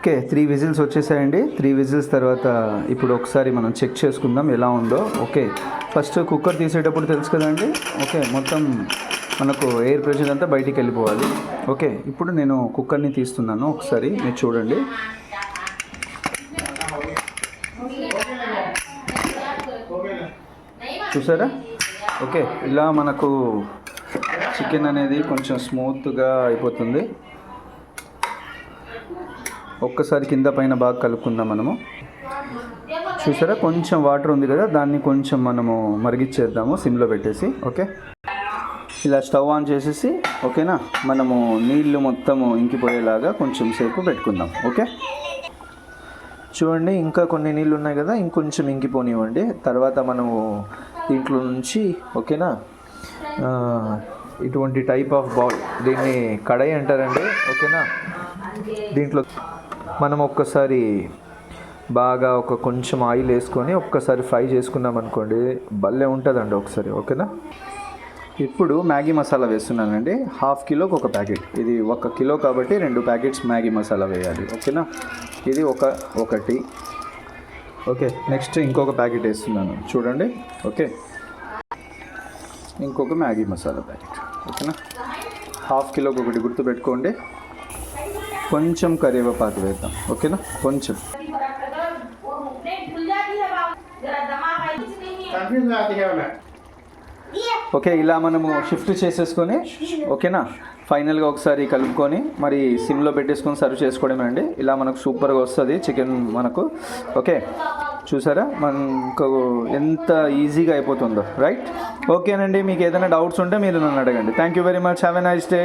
Okay, 3 whistles వచ్చేసాయండి. 3 whistles తర్వాత ఇప్పుడు ఒకసారి మనం చెక్ చేసుకుందాం ఎలా ఉందో. ఓకే, ఫస్ట్ కుక్కర్ తీసేటప్పుడు తెలుసు కదండి. ఓకే, మొత్తం మనకు ఎయిర్ ప్రెషర్ అంతా బయటికి వెళ్ళిపోవాలి. ఓకే, ఇప్పుడు నేను కుక్కర్ని తీస్తున్నాను, ఒకసారి మీరు చూడండి. చూసారా? ఓకే, ఇలా మనకు చికెన్ అనేది కొంచెం స్మూత్గా అయిపోతుంది. ఒక్కసారి కింద పైన బాగా కలుపుకుందాం మనము. చూసారా, కొంచెం వాటర్ ఉంది కదా, దాన్ని కొంచెం మనము మరిగిచ్చేద్దాము సిమ్లో పెట్టేసి. ఓకే, ఇలా స్టవ్ ఆన్ చేసేసి ఓకేనా, మనము నీళ్ళు మొత్తము ఇంకిపోయేలాగా కొంచెం సేపు పెట్టుకుందాం. ఓకే, చూడండి ఇంకా కొన్ని నీళ్ళు ఉన్నాయి కదా, ఇంకొంచెం ఇంకిపోనివ్వండి. తర్వాత మనము దీంట్లో నుంచి ఓకేనా ఇటువంటి టైప్ ఆఫ్ బౌల్, దీన్ని కడాయి అంటారండి. ఓకేనా, దీంట్లో మనం ఒక్కసారి బాగా కొంచెం ఆయిల్ వేసుకొని ఒక్కసారి ఫ్రై చేసుకున్నాం అనుకోండి, భలే ఉంటుందండి ఒకసారి. ఓకేనా, ఇప్పుడు మ్యాగీ మసాలా వేస్తున్నానండి. 1/2 కిలోకి ఒక ప్యాకెట్. ఇది 1 కిలో కాబట్టి 2 ప్యాకెట్స్ మ్యాగీ మసాలా వేయాలి. ఓకేనా, ఇది ఒకటి. ఓకే, నెక్స్ట్ ఇంకొక ప్యాకెట్ వేస్తున్నాను చూడండి. ఓకే, ఇంకొక మ్యాగీ మసాలా ప్యాకెట్. ఓకేనా, 1/2 కిలోకి ఒకటి గుర్తుపెట్టుకోండి. కొంచెం కరివేపాకు వేద్దాం. ఓకేనా, కొంచెం. ఓకే, ఇలా మనము షిఫ్ట్ చేసేసుకొని ఓకేనా, ఫైనల్గా ఒకసారి కలుపుకొని మరి సిమ్లో పెట్టేసుకొని సర్వ్ చేసుకోవడమే అండి. ఇలా మనకు సూపర్గా వస్తుంది చికెన్ మనకు. ఓకే, చూసారా మనకు ఎంత ఈజీగా అయిపోతుందో, రైట్? ఓకేనండి, మీకు ఏదైనా డౌట్స్ ఉంటే మీరు నన్ను అడగండి. Thank you very much. Have a nice day.